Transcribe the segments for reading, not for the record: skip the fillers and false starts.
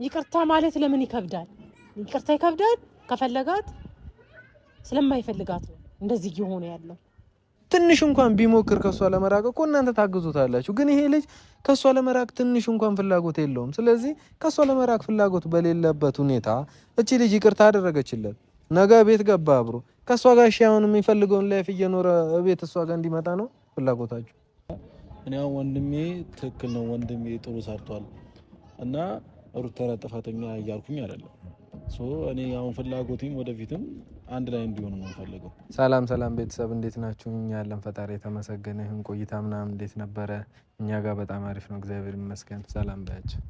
ይቅርታ ማለት ለምን ይከብዳል? ይቅርታ ይከብዳል ከፈለጋት ስለማይፈልጋት ነው እንደዚህ እየሆነ ያለው። ትንሽ እንኳን ቢሞክር ከሷ ለመራቅ እኮ እናንተ ታግዙታላችሁ። ግን ይሄ ልጅ ከሷ ለመራቅ ትንሽ እንኳን ፍላጎት የለውም። ስለዚህ ከሷ ለመራቅ ፍላጎት በሌለበት ሁኔታ እቺ ልጅ ይቅርታ አደረገችለት። ነገ ቤት ገባ አብሮ ከሷ ጋር አሁን የሚፈልገውን ላይፍ እየኖረ ቤት እሷ ጋር እንዲመጣ ነው ፍላጎታችሁ። እኔ አሁን ወንድሜ ትክክል ነው፣ ወንድሜ ጥሩ ሰርቷል እና ሩታ ጥፋተኛ እያልኩኝ አይደለም። እኔ አሁን ፍላጎቴም ወደፊትም አንድ ላይ እንዲሆን ነው የምፈልገው። ሰላም ቤተሰብ እንዴት ናችሁ? እኛ ያለን ፈጣሪ የተመሰገነ ይሁን። ቆይታ ምናምን እንዴት ነበረ? እኛ ጋር በጣም አሪፍ ነው እግዚአብሔር ይመስገን። ሰላም ባያችሁ።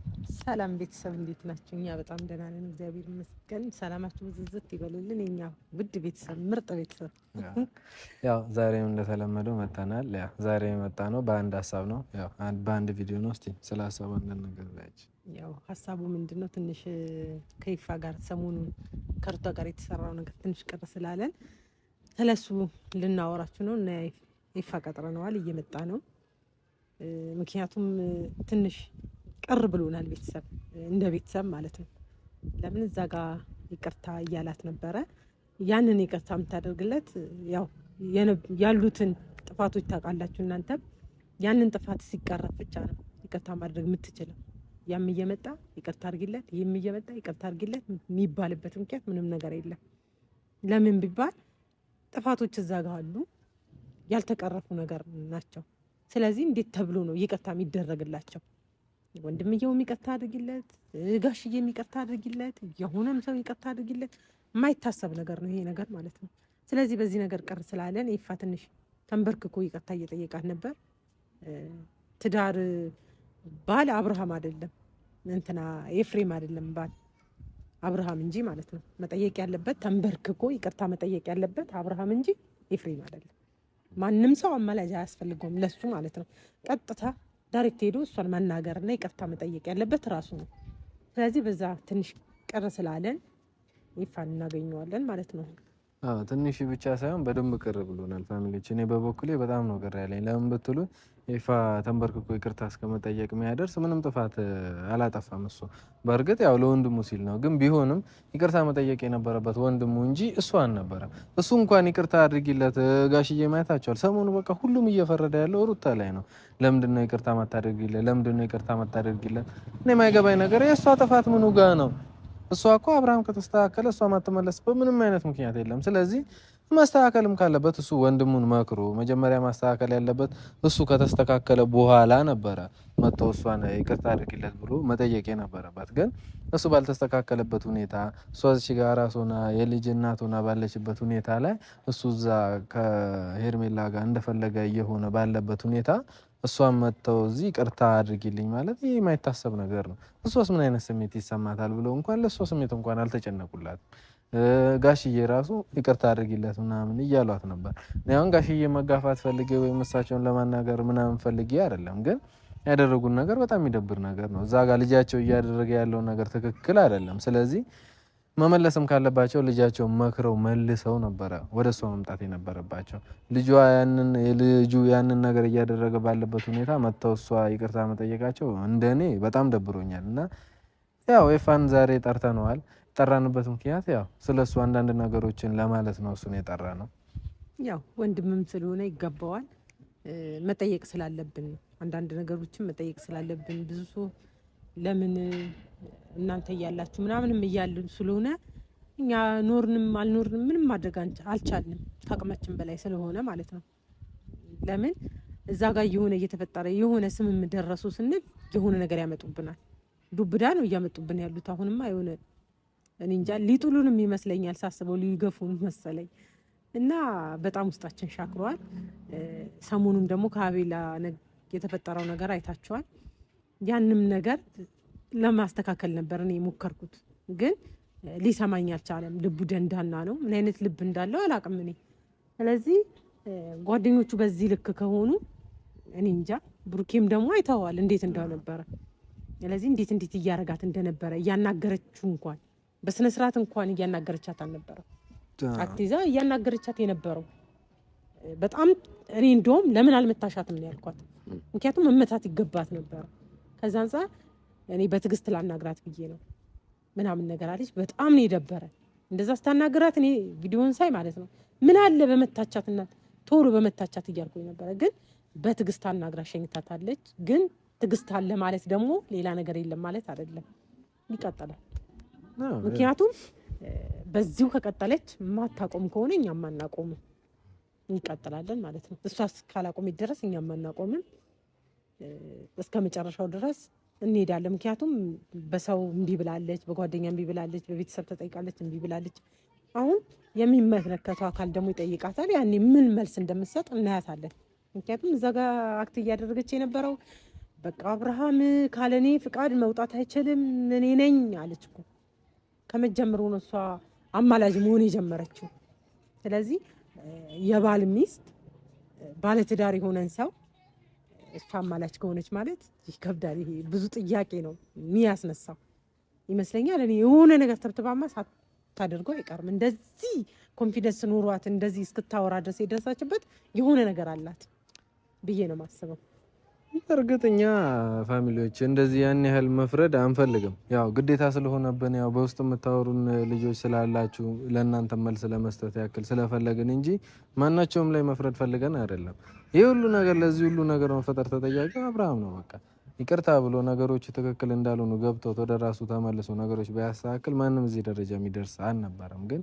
ሰላም ቤተሰብ እንዴት ናችሁ? እኛ በጣም ደህና ነን እግዚአብሔር ይመስገን። ሰላማችሁ ብዝዝት ይበሉልን የኛ ውድ ቤተሰብ፣ ምርጥ ቤተሰብ። ያው ዛሬም እንደተለመደው መጣናል። ያው ዛሬ የመጣ ነው በአንድ ሀሳብ ነው። ያው በአንድ ቪዲዮ ነው። እስቲ ስለ ሀሳቡ አንዳንድ ነገር ባያችሁ። ያው ሀሳቡ ምንድነው? ትንሽ ከይፋ ጋር ሰሞኑን ከሩታ ጋር የተሰራው ነገር ትንሽ ቅር ስላለን ስለሱ ልናወራችሁ ነው እና ይፋ ቀጥረነዋል፣ እየመጣ ነው። ምክንያቱም ትንሽ ቅር ብሎናል ቤተሰብ፣ እንደ ቤተሰብ ማለት ነው። ለምን እዛ ጋር ይቅርታ እያላት ነበረ። ያንን ይቅርታ የምታደርግለት ያው ያሉትን ጥፋቶች ታውቃላችሁ እናንተም። ያንን ጥፋት ሲቀረፍ ብቻ ነው ይቅርታ ማድረግ የምትችለው። ያም እየመጣ ይቅርታ አድርጊለት፣ ይህም እየመጣ ይቅርታ አድርጊለት የሚባልበት ምክንያት ምንም ነገር የለም። ለምን ቢባል ጥፋቶች እዛ ጋር አሉ፣ ያልተቀረፉ ነገር ናቸው። ስለዚህ እንዴት ተብሎ ነው ይቅርታ የሚደረግላቸው? ወንድምየውም ይቅርታ አድርጊለት፣ ጋሽዬም ይቅርታ አድርጊለት፣ የሆነም ሰው ይቅርታ አድርጊለት። የማይታሰብ ነገር ነው ይሄ ነገር ማለት ነው። ስለዚህ በዚህ ነገር ቅር ስላለን ይፋ ትንሽ ተንበርክኮ ይቅርታ እየጠየቃት ነበር። ትዳር ባል አብርሃም አይደለም እንትና ኤፍሬም አይደለም ባል አብርሃም እንጂ ማለት ነው። መጠየቅ ያለበት ተንበርክኮ ይቅርታ መጠየቅ ያለበት አብርሃም እንጂ ኤፍሬም አይደለም። ማንም ሰው አማላጅ አያስፈልገውም ለሱ ማለት ነው። ቀጥታ ዳይሬክት ሄዶ እሷን ማናገርና ይቅርታ መጠየቅ ያለበት ራሱ ነው። ስለዚህ በዛ ትንሽ ቅር ስላለን ይፋን እናገኘዋለን ማለት ነው። ትንሽ ብቻ ሳይሆን በደንብ ቅር ብሎናል ፋሚሊዎች። እኔ በበኩሌ በጣም ነው ቅር ያለኝ። ለምን ብትሉ ይፋ ተንበርክኮ ይቅርታ እስከመጠየቅ የሚያደርስ ምንም ጥፋት አላጠፋም እሱ። በእርግጥ ያው ለወንድሙ ሲል ነው፣ ግን ቢሆንም ይቅርታ መጠየቅ የነበረበት ወንድሙ እንጂ እሱ አልነበረም። እሱ እንኳን ይቅርታ አድርጊለት ጋሽዬ ማየታቸዋል። ሰሞኑ በቃ ሁሉም እየፈረደ ያለው ሩታ ላይ ነው። ለምንድነው ይቅርታ ማታደርጊለት? ለምንድነው ይቅርታ ማታደርጊለት? እኔ የማይገባኝ ነገር የእሷ ጥፋት ምኑ ጋ ነው? እሷ እኮ አብርሃም ከተስተካከለ እሷ ማትመለስበት ምንም አይነት ምክንያት የለም። ስለዚህ ማስተካከልም ካለበት እሱ ወንድሙን መክሮ መጀመሪያ ማስተካከል ያለበት እሱ ከተስተካከለ በኋላ ነበረ መጥቶ እሷን ይቅርታ አድርጊለት ብሎ መጠየቅ የነበረበት። ግን እሱ ባልተስተካከለበት ሁኔታ እሷ እዚህ ጋር ራስ ሆና የልጅ እናት ሆና ባለችበት ሁኔታ ላይ እሱ እዛ ከሄርሜላ ጋር እንደፈለገ እየሆነ ባለበት ሁኔታ እሷን መጥተው እዚህ ይቅርታ አድርጊልኝ ማለት ይሄ የማይታሰብ ነገር ነው። እሷስ ምን አይነት ስሜት ይሰማታል ብለው እንኳን ለእሷ ስሜት እንኳን አልተጨነቁላትም። ጋሽዬ ራሱ ይቅርታ አድርጊለት ምናምን እያሏት ነበር። አሁን ጋሽዬ መጋፋት ፈልጌ ወይም እሳቸውን ለማናገር ምናምን ፈልጌ አይደለም፣ ግን ያደረጉን ነገር በጣም የሚደብር ነገር ነው። እዛ ጋር ልጃቸው እያደረገ ያለው ነገር ትክክል አይደለም። ስለዚህ መመለስም ካለባቸው ልጃቸው መክረው መልሰው ነበረ ወደ እሷ መምጣት የነበረባቸው። ልጁ ያንን ነገር እያደረገ ባለበት ሁኔታ መጥተው እሷ ይቅርታ መጠየቃቸው እንደኔ በጣም ደብሮኛል። እና ያው ይፋን ዛሬ ጠርተነዋል። ጠራንበት ምክንያት ያው ስለሱ አንዳንድ ነገሮችን ለማለት ነው። እሱን የጠራ ነው ያው ወንድምም ስለሆነ ይገባዋል፣ መጠየቅ ስላለብን ነው። አንዳንድ ነገሮችን መጠየቅ ስላለብን ብዙ ሰው ለምን እናንተ እያላችሁ ምናምንም እያልን ስለሆነ እኛ ኖርንም አልኖርንም ምንም ማድረግ አልቻልንም፣ ከአቅማችን በላይ ስለሆነ ማለት ነው። ለምን እዛ ጋር የሆነ እየተፈጠረ የሆነ ስምም ደረሱ ስንል የሆነ ነገር ያመጡብናል። ዱብዳ ነው እያመጡብን ያሉት። አሁንማ የሆነ እኔ እንጃ ሊጥሉንም ይመስለኛል ሳስበው፣ ሊገፉን መሰለኝ። እና በጣም ውስጣችን ሻክሯል። ሰሞኑን ደግሞ ከአቤላ የተፈጠረው ነገር አይታችኋል። ያንም ነገር ለማስተካከል ነበር እኔ የሞከርኩት፣ ግን ሊሰማኝ አልቻለም። ልቡ ደንዳና ነው። ምን አይነት ልብ እንዳለው አላውቅም እኔ። ስለዚህ ጓደኞቹ በዚህ ልክ ከሆኑ እኔ እንጃ። ብሩኬም ደግሞ አይተዋል እንዴት እንደነበረ። ስለዚህ እንዴት እያረጋት እንደነበረ እያናገረችው እንኳን በስነ ስርዓት እንኳን እያናገረቻት አልነበረም። አትይዛ እያናገረቻት የነበረው በጣም እኔ እንደውም ለምን አልመታሻትም ነው ያልኳት። ምክንያቱም መመታት ይገባት ነበር። ከዛ አንፃር እኔ በትዕግስት ላናግራት ብዬ ነው። ምናምን ነገር አለች። በጣም ነው የደበረ እንደዛ ስታናግራት። እኔ ቪዲዮን ሳይ ማለት ነው ምን አለ በመታቻትና ቶሎ በመታቻት እያልኩኝ ነበረ። ግን በትዕግስት አናግራ ሸኝታታለች። ግን ትዕግስት አለ ማለት ደግሞ ሌላ ነገር የለም ማለት አይደለም፣ ይቀጥላል። ምክንያቱም በዚሁ ከቀጠለች ማታቆም ከሆነ እኛም ማናቆም እንቀጥላለን ማለት ነው። እሷ እስካላቆመች ድረስ እኛም ማናቆምን እስከ መጨረሻው ድረስ እንሄዳለን። ምክንያቱም በሰው እምቢ ብላለች፣ በጓደኛ እምቢ ብላለች፣ በቤተሰብ ተጠይቃለች፣ እምቢ ብላለች። አሁን የሚመለከተው አካል ደግሞ ይጠይቃታል። ያኔ ምን መልስ እንደምትሰጥ እናያታለን። ምክንያቱም እዛ ጋር አክት እያደረገች የነበረው በቃ አብርሃም ካለኔ ፍቃድ መውጣት አይችልም እኔ ነኝ አለች እኮ ከመጀመሩ ነው እሷ አማላጅ መሆን የጀመረችው። ስለዚህ የባል ሚስት ባለትዳር የሆነን ሰው እሷ አማላጅ ከሆነች ማለት ይከብዳል። ይሄ ብዙ ጥያቄ ነው የሚያስነሳው ይመስለኛል። እኔ የሆነ ነገር ተብትባማ ሳታደርገው አይቀርም። እንደዚህ ኮንፊደንስ ኑሯት እንደዚህ እስክታወራ ድረስ የደረሳችበት የሆነ ነገር አላት ብዬ ነው የማስበው። እርግጠኛ ፋሚሊዎች እንደዚህ ያን ያህል መፍረድ አንፈልግም። ያው ግዴታ ስለሆነብን ያው በውስጥ የምታወሩን ልጆች ስላላችሁ ለእናንተ መልስ ለመስጠት ያክል ስለፈለግን እንጂ ማናቸውም ላይ መፍረድ ፈልገን አይደለም። ይህ ሁሉ ነገር ለዚህ ሁሉ ነገር መፈጠር ተጠያቂ አብርሃም ነው። በቃ ይቅርታ ብሎ ነገሮች ትክክል እንዳልሆኑ ገብቶት ወደ ራሱ ተመልሶ ነገሮች ቢያስተካክል ማንም እዚህ ደረጃ የሚደርስ አልነበረም። ግን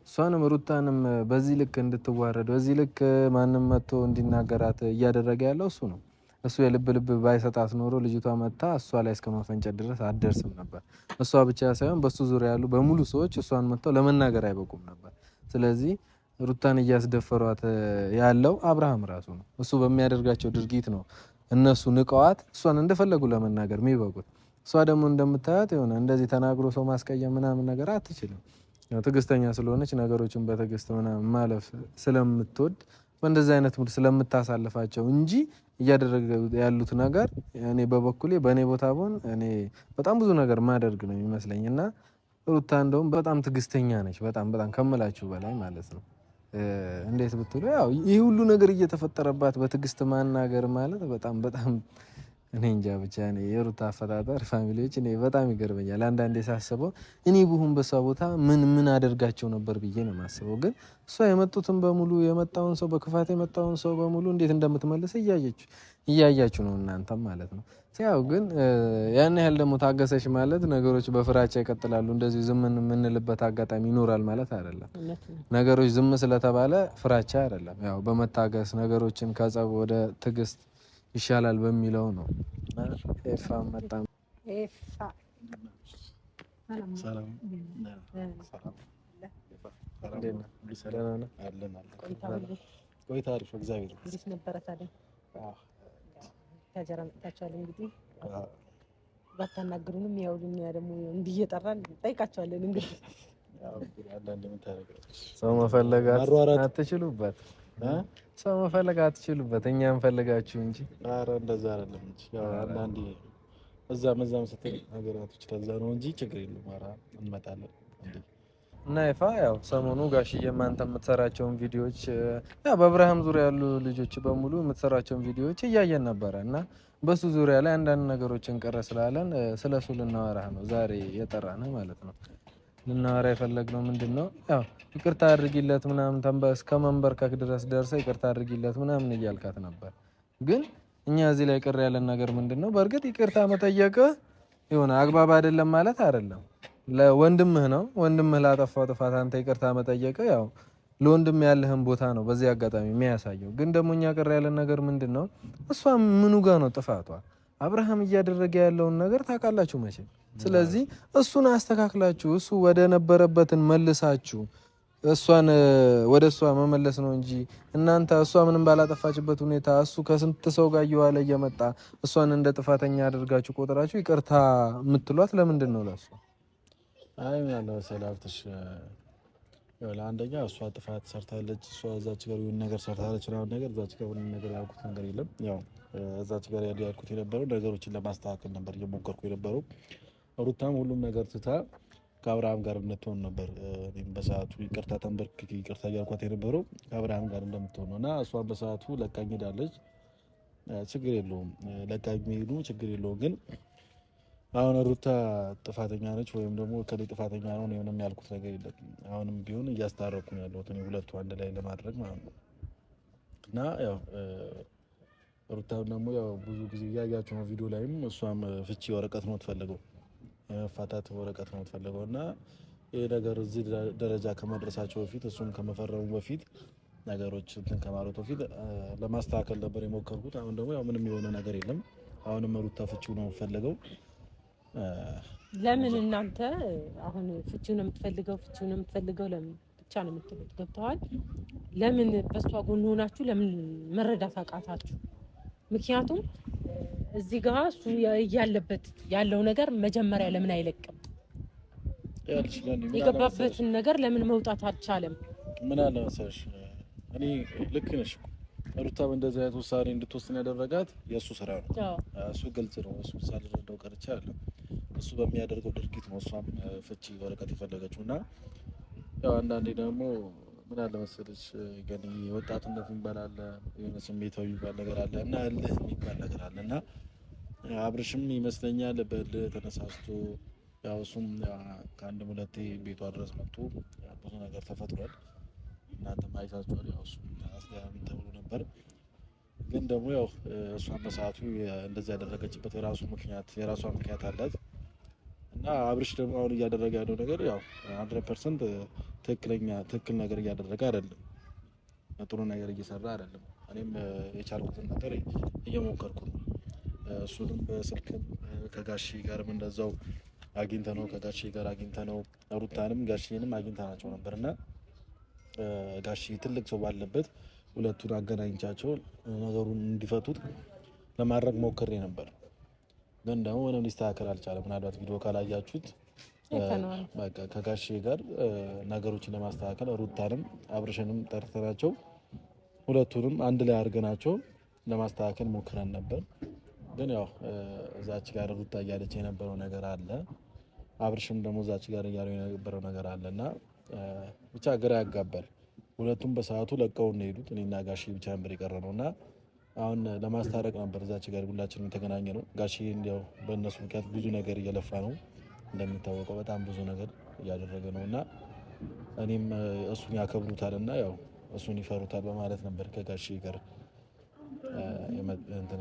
እሷንም ሩታንም በዚህ ልክ እንድትዋረድ በዚህ ልክ ማንም መጥቶ እንዲናገራት እያደረገ ያለው እሱ ነው። እሱ የልብ ልብ ባይሰጣት ኖሮ ልጅቷ መጣ እሷ ላይ እስከ መፈንጨት ድረስ አትደርስም ነበር። እሷ ብቻ ሳይሆን በሱ ዙሪያ ያሉ በሙሉ ሰዎች እሷን መጥተው ለመናገር አይበቁም ነበር። ስለዚህ ሩታን እያስደፈሯት ያለው አብርሃም ራሱ ነው። እሱ በሚያደርጋቸው ድርጊት ነው እነሱ ንቀዋት እሷን እንደፈለጉ ለመናገር የሚበቁት። እሷ ደግሞ እንደምታያት የሆነ እንደዚህ ተናግሮ ሰው ማስቀየም ምናምን ነገር አትችልም። ትዕግስተኛ ስለሆነች ነገሮችን በትዕግስት ምናምን ማለፍ ስለምትወድ በእንደዚህ አይነት ሙድ ስለምታሳልፋቸው እንጂ እያደረገ ያሉት ነገር እኔ በበኩሌ በእኔ ቦታ ብሆን እኔ በጣም ብዙ ነገር ማደርግ ነው የሚመስለኝ። እና ሩታ እንደውም በጣም ትዕግስተኛ ነች፣ በጣም ከምላችሁ በላይ ማለት ነው። እንዴት ብትሉ ያው ይህ ሁሉ ነገር እየተፈጠረባት በትዕግስት ማናገር ማለት በጣም እኔ እንጃ ብቻ እኔ የሩታ አፈጣጠር ፋሚሊዎች እኔ በጣም ይገርመኛል። አንዳንዴ ሳስበው እኔ ብሁን በሷ ቦታ ምን አደርጋቸው ነበር ብዬ ነው የማስበው። ግን እሷ የመጡትን በሙሉ የመጣውን ሰው በክፋት የመጣውን ሰው በሙሉ እንዴት እንደምትመልስ እያያችሁ ነው እናንተም ማለት ነው። ያው ግን ያን ያህል ደግሞ ታገሰሽ ማለት ነገሮች በፍራቻ ይቀጥላሉ እንደዚህ ዝም የምንልበት አጋጣሚ ይኖራል ማለት አይደለም። ነገሮች ዝም ስለተባለ ፍራቻ አይደለም። ያው በመታገስ ነገሮችን ከጸብ ወደ ትዕግስት ይሻላል በሚለው ነው። ኤፋ መጣ። ቆይታ አሪፍ እግዚአብሔር ነበረ። ታዲያ ታጀራ መጥታችኋል። እንግዲህ ባታናግሩንም ያው ደግሞ እንዲህ እየጠራን ጠይቃቸዋለን። እንግዲህ ሰው መፈለግ አትችሉበት ሰው መፈለግ አትችሉበት። እኛ እንፈልጋችሁ እንጂ። ኧረ እንደዛ አይደለም እንጂ ያው አንዳንዴ እዛም ስትል ነገራቶች ተዛ ነው እንጂ ችግር የለም። ኧረ እንመጣለን እንዴ። እና ይፋ ያው ሰሞኑ ጋሽዬም አንተ የምትሰራቸውን ቪዲዮዎች ያው በአብርሃም ዙሪያ ያሉ ልጆች በሙሉ የምትሰራቸውን ቪዲዮዎች እያየን ነበረ እና በሱ ዙሪያ ላይ አንዳንድ ነገሮችን ቀረ ስላለን ስለሱ ልናወራህ ነው ዛሬ የጠራነው ማለት ነው። ልናወራ የፈለግነው ምንድነው ያው ይቅርታ አድርጊለት ምናምን እስከ መንበርከክ ድረስ ደርሰ ይቅርታ አድርጊለት ምናምን እያልካት ነበር። ግን እኛ እዚህ ላይ ቅር ያለን ነገር ምንድነው በእርግጥ ይቅርታ መጠየቅ የሆነ አግባብ አይደለም ማለት አይደለም። ለወንድምህ ነው ወንድምህ ላጠፋው ጥፋት አንተ ይቅርታ መጠየቅ ያው ለወንድም ያለህን ቦታ ነው በዚህ አጋጣሚ የሚያሳየው። ግን ደግሞ እኛ ቅር ያለን ነገር ምንድነው እሷ ምኑ ጋር ነው ጥፋቷ? አብርሃም እያደረገ ያለውን ነገር ታውቃላችሁ መቼ። ስለዚህ እሱን አስተካክላችሁ እሱ ወደ ነበረበትን መልሳችሁ እሷን ወደ እሷ መመለስ ነው እንጂ እናንተ እሷ ምንም ባላጠፋችበት ሁኔታ እሱ ከስንት ሰው ጋር እየዋለ እየመጣ እሷን እንደ ጥፋተኛ አድርጋችሁ ቆጥራችሁ ይቅርታ የምትሏት ለምንድን ነው? ለእሷ አይ ምን አለ ሰላፍትሽ ያው ለአንደኛ እሷ ጥፋት ሰርታለች። እሷ እዛች ጋር የሆነ ነገር ሰርታለች ነው ነገር እዛች ጋር የሆነ ነገር ያልኩት ነገር የለም። ያው እዛች ጋር ያልኩት የነበረው ነገሮችን ለማስተካከል ነበር እየሞከርኩ የነበረው። ሩታም ሁሉም ነገር ትታ ከአብርሃም ጋር እንደምትሆን ነበር እኔም በሰዓቱ ይቅርታ ተንበርክኬ ይቅርታ እያልኳት የነበረው ከአብርሃም ጋር እንደምትሆን ነው። እና እሷ በሰዓቱ ለቃኝ ሄዳለች። ችግር የለውም ለቃኝ ሄዱ ችግር የለውም። ግን አሁን ሩታ ጥፋተኛ ነች ወይም ደግሞ ከሌ ጥፋተኛ ነው ምንም ያልኩት ነገር የለም። አሁንም ቢሆን እያስታረቁ ነው ያለሁት እኔ ሁለቱ አንድ ላይ ለማድረግ ማለት ነው። እና ያው ሩታም ደግሞ ያው ብዙ ጊዜ እያያችሁ ነው ቪዲዮ ላይም እሷም ፍቺ ወረቀት ነው የምትፈልገው፣ የመፋታት ወረቀት ነው የምትፈልገው። እና ይሄ ነገር እዚህ ደረጃ ከመድረሳቸው በፊት እሱም ከመፈረሙ በፊት ነገሮች እንትን ከማለቱ በፊት ለማስተካከል ነበር የሞከርኩት። አሁን ደግሞ ያው ምንም የሆነ ነገር የለም። አሁንም ሩታ ፍቺው ነው የምትፈልገው። ለምን እናንተ አሁን ፍቺው ነው የምትፈልገው ለምን ብቻ ነው የምትሉት? ገብተዋል? ለምን በሷ ጎን ሆናችሁ ለምን መረዳት አቃታችሁ? ምክንያቱም እዚህ ጋር እሱ ያለበት ያለው ነገር መጀመሪያ ለምን አይለቅም? የገባበትን ነገር ለምን መውጣት አልቻለም? ምን አለ መሰለሽ እኔ ልክ ነሽ ሩታ እንደዚህ አይነት ውሳኔ እንድትወስን ያደረጋት የእሱ ስራ ነው። እሱ ግልጽ ነው። እሱ ሳልረዳው ቀርቼ አይደለም። እሱ በሚያደርገው ድርጊት ነው እሷም ፍቺ ወረቀት የፈለገችው። እና ያው አንዳንዴ ደግሞ ምን አለ መሰለሽ ግን ወጣትነት የሚባል አለ፣ የሆነ ስሜታዊ የሚባል ነገር አለ እና እልህ የሚባል ነገር አለ እና አብርሽም ይመስለኛል በእልህ ተነሳስቶ ያው እሱም ከአንድም ሁለቴ ቤቷ ድረስ መጥቶ ብዙ ነገር ተፈጥሯል። እናንተም አይታችኋል። ያው እሱም አስገራሚ ተብሎ ነበር። ግን ደግሞ ያው እሷን በሰዓቱ እንደዚህ ያደረገችበት የራሷ ምክንያት አላት እና አብርሽ ደግሞ አሁን እያደረገ ያለው ነገር ያው 100% ትክክል ነገር እያደረገ አይደለም። ጥሩ ነገር እየሰራ አይደለም። እኔም የቻልኩትን ነገር እየሞከርኩ ነው። እሱንም በስልክም ከጋሺ ጋርም እንደዛው አግኝተነው ከጋሺ ጋር አግኝተነው ሩታንም ጋሺንም አግኝተናቸው ነበርና ጋሺ ትልቅ ሰው ባለበት ሁለቱን አገናኝቻቸው ነገሩን እንዲፈቱት ለማድረግ ሞክሬ ነበር። ግን ደግሞ ምንም ሊስተካከል አልቻለም። ምናልባት ቪዲዮ ካላያችሁት በቃ ከጋሺ ጋር ነገሮችን ለማስተካከል ሩታንም አብርሽንም ጠርተናቸው ሁለቱንም አንድ ላይ አድርገናቸው ለማስተካከል ሞክረን ነበር። ግን ያው እዛች ጋር ሩታ እያለች የነበረው ነገር አለ፣ አብርሽም ደግሞ እዛች ጋር እያለው የነበረው ነገር አለና ብቻ ግራ ያጋባል። ሁለቱም በሰዓቱ ለቀው ነው የሄዱት። እኔና ጋሺ ብቻ ነበር የቀረነው እና አሁን ለማስታረቅ ነበር እዛች ጋር ሁላችንም የተገናኘ ነው። ጋሺ እንዲያው በእነሱ ምክንያት ብዙ ነገር እየለፋ ነው፣ እንደሚታወቀው በጣም ብዙ ነገር እያደረገ ነው እና እኔም እሱን ያከብሩታል እና ያው እሱን ይፈሩታል በማለት ነበር ከጋሺ ጋር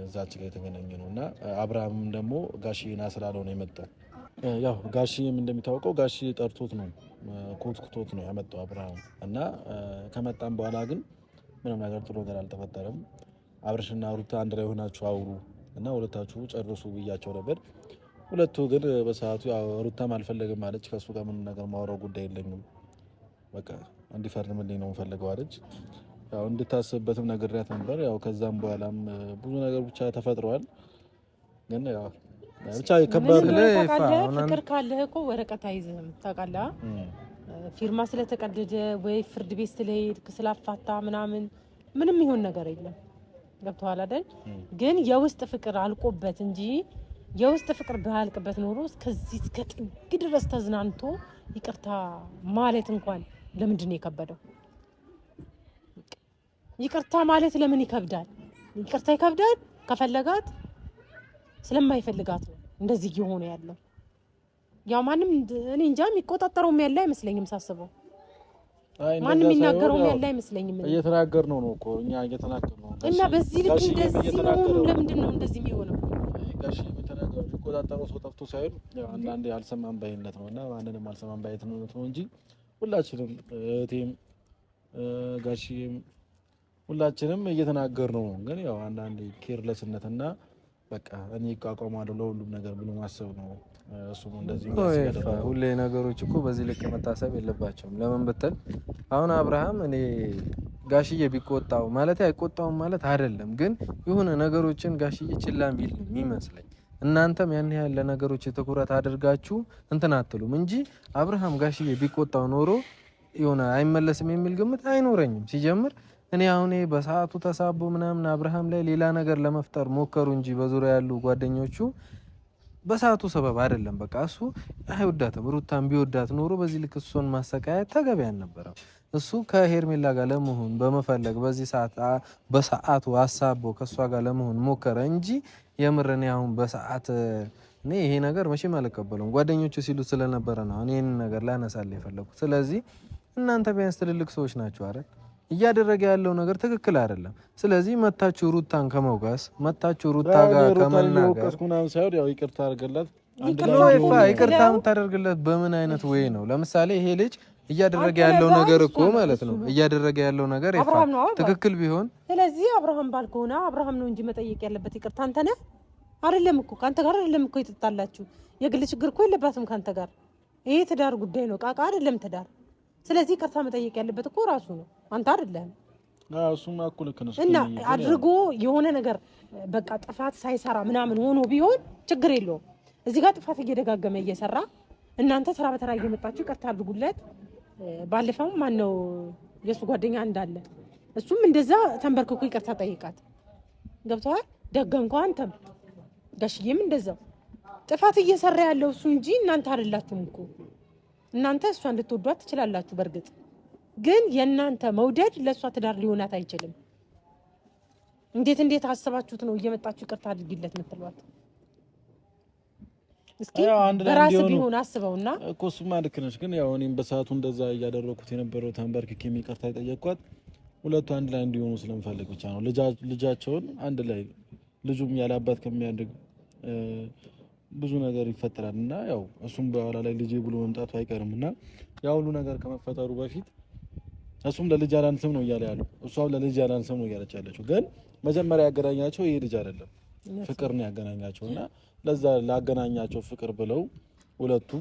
እዛች ጋር የተገናኘ ነው እና አብርሃምም ደግሞ ጋሺና ስላለው ነው የመጣው። ያው ጋሺም እንደሚታወቀው ጋሺ ጠርቶት ነው ኮትኩቶት ነው ያመጣው አብርሃም እና ከመጣም በኋላ ግን ምንም ነገር ጥሩ ነገር አልተፈጠረም። አብርሽና ሩታ አንድ ላይ ሆናችሁ አውሩ እና ሁለታችሁ ጨርሱ ብያቸው ነበር። ሁለቱ ግን በሰዓቱ ያው ሩታም አልፈለግም አለች። ከሱ ጋር ምንም ነገር ማውራው ጉዳይ የለኝም በቃ እንዲፈርምልኝ ነው የምፈልገው አለች። ያው እንድታስብበትም ነግሬያት ነበር። ያው ከዛም በኋላም ብዙ ነገር ብቻ ተፈጥሯል። ግን ያው ብቻ ከባድ ፍቅር ካለህ እኮ ወረቀት አይዝህም ታውቃለህ። ፊርማ ስለተቀደደ ወይ ፍርድ ቤት ስለሄድክ ስላፋታ ምንም ይሆን ነገር የለም። ገብቶሃል አይደል? ግን የውስጥ ፍቅር አልቆበት እንጂ የውስጥ ፍቅር ባያልቅበት ኖሮ እስከዚህ እስከ ጥግ ድረስ ተዝናንቶ ይቅርታ ማለት እንኳን ለምንድን ነው የከበደው? ይቅርታ ማለት ለምን ይከብዳል? ይቅርታ ይከብዳል ከፈለጋት ስለማይፈልጋት ነው እንደዚህ እየሆነ ያለው። ያው ማንም እኔ እንጃ የሚቆጣጠረውም ያለ አይመስለኝም ሳስበው። ማንም የሚናገረውም ያለ አይመስለኝም። እየተናገርነው ነው እኮ እኛ እየተናገርነው እና በዚህ ልክ እንደዚህ መሆኑ ለምንድን ነው እንደዚህ የሚሆነው? ጋሽ የሚተናገረው የሚቆጣጠረው ሰው ጠፍቶ ሳይሆን ያው አንዳንዴ አልሰማም ባይነት ነው እና ማንንም አልሰማም ባይነት ነው እንጂ ሁላችንም እህቴም ጋሽም ሁላችንም እየተናገርነው ነው። ግን ያው አንዳንዴ ኬርለስነትና በቃ እኔ እቋቋማለሁ ለሁሉም ነገር ብሎ ማሰብ ነው። እሱም እንደዚህ ሁሌ ነገሮች እኮ በዚህ ልክ መታሰብ የለባቸውም። ለምን ብትል አሁን አብርሃም እኔ ጋሽዬ ቢቆጣው ማለት አይቆጣውም ማለት አይደለም፣ ግን የሆነ ነገሮችን ጋሽዬ ችላ ሚል ነው የሚመስለኝ። እናንተም ያን ያህል ለነገሮች ትኩረት አድርጋችሁ እንትን አትሉም እንጂ አብርሃም ጋሽዬ ቢቆጣው ኖሮ የሆነ አይመለስም የሚል ግምት አይኖረኝም። ሲጀምር እኔ አሁን በሰዓቱ ተሳቦ ምናምን አብርሃም ላይ ሌላ ነገር ለመፍጠር ሞከሩ እንጂ በዙሪያ ያሉ ጓደኞቹ በሰዓቱ ሰበብ አይደለም። በቃ እሱ አይወዳትም። ሩታን ቢወዳት ኖሮ በዚህ ልክ እሱን ማሰቃየት ተገቢ አልነበረም። እሱ ከሄርሜላ ጋር ለመሆን በመፈለግ በዚህ ሰዓት በሰዓቱ አሳቦ ከሷ ጋር ለመሆን ሞከረ እንጂ የምር እኔ አሁን በሰዓት እኔ ይሄ ነገር መቼም አልቀበለውም። ጓደኞቹ ሲሉት ስለነበረ ነው እኔ ይሄን ነገር ላነሳል የፈለኩት። ስለዚህ እናንተ ቢያንስ ትልልቅ ሰዎች ናችሁ አይደል? እያደረገ ያለው ነገር ትክክል አይደለም። ስለዚህ መታችሁ ሩታን ከመውቀስ መታችሁ ሩታ ጋር ከመናገር ሳይሆን ያው ይቅርታ አድርገላት ይቅርታ የምታደርግለት በምን አይነት ወይ ነው? ለምሳሌ ይሄ ልጅ እያደረገ ያለው ነገር እኮ ማለት ነው እያደረገ ያለው ነገር ትክክል ቢሆን ስለዚህ አብርሃም ባልከሆነ አብርሃም ነው እንጂ መጠየቅ ያለበት ይቅርታ አንተ ነህ አይደለም እኮ ካንተ ጋር አይደለም እኮ ይተጣላችሁ የግል ችግር እኮ የለባትም ካንተ ጋር ይሄ ትዳር ጉዳይ ነው ቃቃ አይደለም ትዳር ስለዚህ ይቅርታ መጠየቅ ያለበት እኮ ራሱ ነው አንተ አይደለም እሱማ እኮ ልክ ነሽ እና አድርጎ የሆነ ነገር በቃ ጥፋት ሳይሰራ ምናምን ሆኖ ቢሆን ችግር የለውም እዚህ ጋር ጥፋት እየደጋገመ እየሰራ እናንተ ተራ በተራ እየመጣችሁ ይቅርታ አድርጉለት ባለፈው ማን ነው የሱ ጓደኛ እንዳለ እሱም እንደዛ ተንበርክኮ ይቅርታ ጠይቃት ገብቷል ደገንኩ አንተም ጋሽዬም እንደዛው ጥፋት እየሰራ ያለው እሱ እንጂ እናንተ አይደላችሁም እኮ እናንተ እሷን ልትወዷት ትችላላችሁ በርግጥ ግን የእናንተ መውደድ ለእሷ ትዳር ሊሆናት አይችልም እንዴት አስባችሁት ነው እየመጣችሁ ይቅርታ አድርጊለት የምትሏት እስኪ በራስ ቢሆን አስበውና እኮ እሱማ ልክ ነሽ ግን ያው እኔም በሰዓቱ እንደዛ እያደረኩት የነበረው ተንበርክኬ ይቅርታ የጠየቅኳት ሁለቱ አንድ ላይ እንዲሆኑ ስለምፈልግ ብቻ ነው ልጃቸውን አንድ ላይ ልጁም ያላባት ከሚያድግ ብዙ ነገር ይፈጠራልና ያው እሱም በኋላ ላይ ልጄ ብሎ መምጣቱ አይቀርምና ያው ሁሉ ነገር ከመፈጠሩ በፊት እሱም ለልጅ አላንስም ነው እያለ ያለው እሷም ለልጅ አላንስም ነው እያለች ያለችው ግን መጀመሪያ ያገናኛቸው ይሄ ልጅ አይደለም ፍቅር ነው ያገናኛቸውና ለዛ ላገናኛቸው ፍቅር ብለው ሁለቱ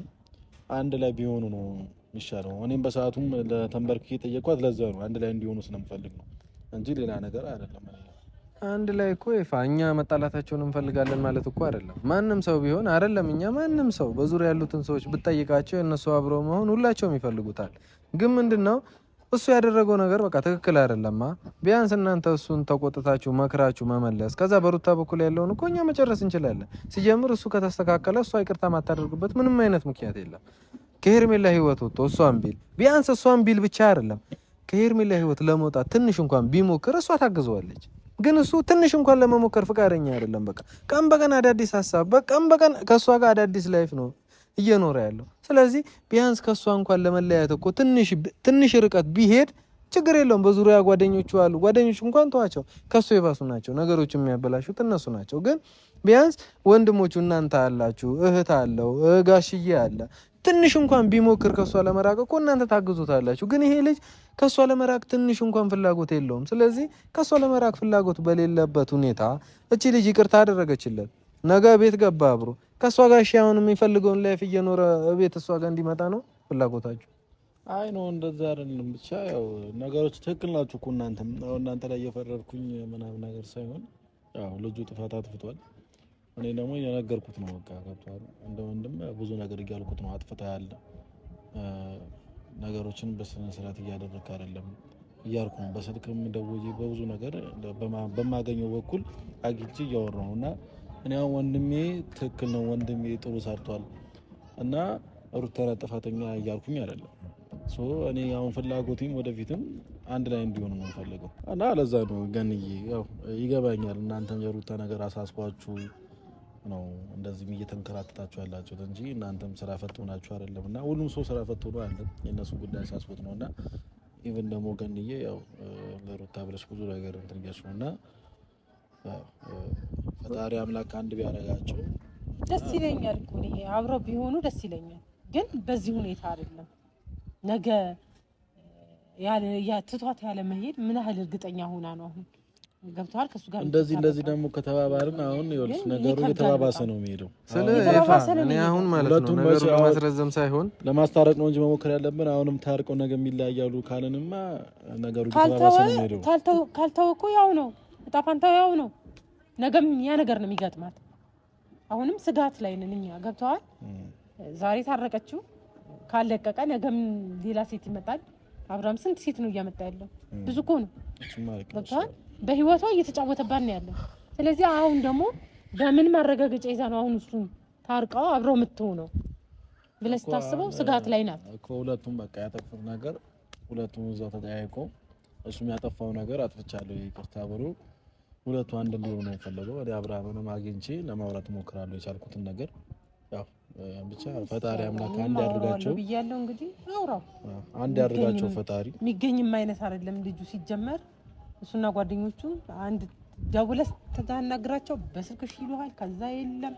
አንድ ላይ ቢሆኑ ነው የሚሻለው እኔም በሰዓቱም ለተንበርክኬ ጠየቅኳት ለዛ ነው አንድ ላይ እንዲሆኑ ስለምፈልግ ነው እንጂ ሌላ ነገር አይደለም አንድ ላይ እኮ እኛ መጣላታቸውን እንፈልጋለን ማለት እኮ አይደለም ማንም ሰው ቢሆን አይደለም እኛ ማንም ሰው በዙሪያ ያሉትን ሰዎች ብትጠይቃቸው እነሱ አብረው መሆን ሁላቸውም ይፈልጉታል ግን ምንድነው እሱ ያደረገው ነገር በቃ ትክክል አይደለማ ቢያንስ እናንተ እሱን ተቆጥታችሁ መክራችሁ መመለስ ከዛ በሩታ በኩል ያለውን እኮ እኛ መጨረስ እንችላለን ሲጀምር እሱ ከተስተካከለ እሷ ይቅርታ ማታደርግበት ምንም አይነት ምክንያት የለም ከሄርሜላ ህይወት ወጥቶ እሷን ቢል ቢያንስ እሷን ቢል ብቻ አይደለም ከሄርሜላ ህይወት ለመውጣት ትንሽ እንኳን ቢሞክር እሷ ታግዘዋለች ግን እሱ ትንሽ እንኳን ለመሞከር ፍቃደኛ አይደለም በቃ ቀን በቀን አዳዲስ ሐሳብ በቀን በቀን ከሷ ጋር አዳዲስ ላይፍ ነው እየኖረ ያለው ስለዚህ ቢያንስ ከሷ እንኳን ለመለያየት እኮ ትንሽ ርቀት ቢሄድ ችግር የለውም በዙሪያ ጓደኞቹ አሉ ጓደኞቹ እንኳን ተዋቸው ከሱ የባሱ ናቸው ነገሮች የሚያበላሹት እነሱ ናቸው ግን ቢያንስ ወንድሞቹ እናንተ አላችሁ እህት አለው ጋሽዬ አለ ትንሽ እንኳን ቢሞክር ከሷ ለመራቅ እኮ እናንተ ታግዙታላችሁ ግን ይሄ ልጅ ከሷ ለመራቅ ትንሽ እንኳን ፍላጎት የለውም ስለዚህ ከሷ ለመራቅ ፍላጎት በሌለበት ሁኔታ እቺ ልጅ ይቅርታ አደረገችለት ነገ ቤት ገባ አብሮ ከሷ ጋር አሁን የሚፈልገውን ላይፍ እየኖረ ቤት እሷ ጋር እንዲመጣ ነው ፍላጎታችሁ አይ ነው እንደዛ አይደለም ብቻ ያው ነገሮች ትክክል ናችሁ እኮ እናንተ ላይ እየፈረድኩኝ ምናምን ነገር ሳይሆን ያው ልጁ ጥፋት አጥፍቷል እኔ ደግሞ የነገርኩት ነው በቃ ገብቷል እንደ ወንድም ብዙ ነገር እያልኩት ነው አጥፍታል ነገሮችን በስነ ስርዓት እያደረክ አይደለም እያልኩ ነው በስልክም ደውዬ በብዙ ነገር በማገኘው በኩል አግኝቼ እያወራሁና እኔ አሁን ወንድሜ ትክክል ነው ወንድሜ ጥሩ ሰርቷል እና ሩታ ጥፋተኛ እያልኩኝ አይደለም እኔ አሁን ፍላጎቴም ወደፊትም አንድ ላይ እንዲሆኑ ነው የምፈልገው እና ለዛ ነው ገንዬ ያው ይገባኛል እናንተም የሩታ ነገር አሳስቧችሁ ነው እንደዚህም እየተንከራተታችሁ ያላችሁት እንጂ እናንተም ስራ ፈት ሆናችሁ አይደለምና ሁሉም ሰው ስራ ፈት ሆኖ አለ የነሱ ጉዳይ አሳስቦት ነውና ኢቭን ደግሞ ገንዬ ያው ለሩታ ብለሽ ብዙ ነገር እንትን እያልሽውና ፈጣሪ አምላክ አንድ ቢያረጋቸው ደስ ይለኛል እኮ እኔ አብረው ቢሆኑ ደስ ይለኛል ግን በዚህ ሁኔታ አይደለም ነገ ትቷት ያለ መሄድ ምን ያህል እርግጠኛ ሆና ነው አሁን ገብቷል ከሱ ጋር እንደዚህ ደግሞ ከተባባርን አሁን ይኸውልሽ ነገሩ የተባባሰ ነው የሚሄደው እኔ አሁን ማለት ነው ነገሩ ለማስረዘም ሳይሆን ለማስታረቅ ነው እንጂ መሞከር ያለብን አሁንም ታርቀው ነገ የሚለያያሉ ካለንማ ነገሩ የተባባሰ ነው የሚሄደው ካልተው እኮ ያው ነው እጣ ፋንታው ያው ነው ነገም ያ ነገር ነው የሚገጥማት አሁንም ስጋት ላይ ነን እኛ ገብቷል ዛሬ ታረቀችው ካለቀቀ ነገም ሌላ ሴት ይመጣል አብርሃም ስንት ሴት ነው እያመጣ ያለው ብዙ እኮ ነው ገብቷል በህይወቷ እየተጫወተባት ነው ያለው ስለዚህ አሁን ደግሞ በምን ማረጋገጫ ይዛ ነው አሁን እሱን ታርቀው አብረው የምትሆነው ብለህ ስታስበው ስጋት ላይ ናት እኮ ሁለቱም በቃ ያጠፉት ነገር ሁለቱም እዛው ተጠያይቆ እሱም ያጠፋው ነገር አጥፍቻለሁ ይቅርታ ብሎ ሁለቱ አንድ እንዲሆኑ ነው የፈለገው ወደ አብርሃምንም አግኝቼ ለማውራት ሞክራለሁ የቻልኩትን ነገር ያው ብቻ ፈጣሪ አምላክ አንድ ያድርጋቸው ብያለሁ። እንግዲህ አውራው አንድ ያድርጋቸው ፈጣሪ። የሚገኝም አይነት አይደለም ልጁ ሲጀመር። እሱና ጓደኞቹ አንድ ደውለህ ተናግራቸው በስልክሽ ይሉሃል። ከዛ የለም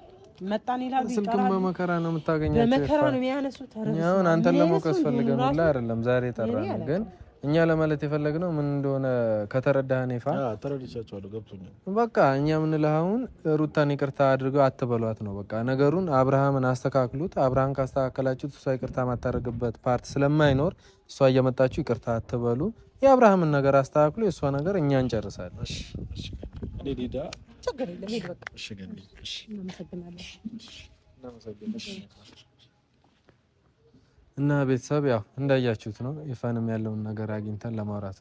መጣን ይላሉ። ስልክም በመከራ ነው የምታገኛቸው። በመከራ ነው የሚያነሱት። አሁን አንተን ለመውቀስ ፈልገን ሁላ አይደለም ዛሬ ጠራን፣ ግን እኛ ለማለት የፈለግነው ምን እንደሆነ ከተረዳህን ይፋ ተረድቻቸዋለሁ፣ ገብቶኛል። በቃ እኛ የምንልህ አሁን ሩታን ይቅርታ አድርገው አትበሏት ነው በቃ ነገሩን። አብርሃምን አስተካክሉት። አብርሃም ካስተካከላችሁት እሷ ይቅርታ የማታደርግበት ፓርት ስለማይኖር እሷ እየመጣችሁ ይቅርታ አትበሉ። የአብርሃምን ነገር አስተካክሉ፣ የእሷ ነገር እኛ እንጨርሳለን። እኔ ሊዳ ችግር የለም ሄድ በቃ። እሺ ገንዴ፣ እሺ እናመሰግናለን። እና ቤተሰብ ያው እንዳያችሁት ነው። ይፋንም ያለውን ነገር አግኝተን ለማውራት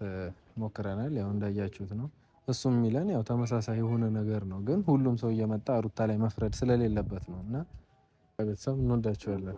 ሞክረናል። ያው እንዳያችሁት ነው። እሱም የሚለን ያው ተመሳሳይ የሆነ ነገር ነው፣ ግን ሁሉም ሰው እየመጣ ሩታ ላይ መፍረድ ስለሌለበት ነው። እና ቤተሰብ እንወዳችኋለን።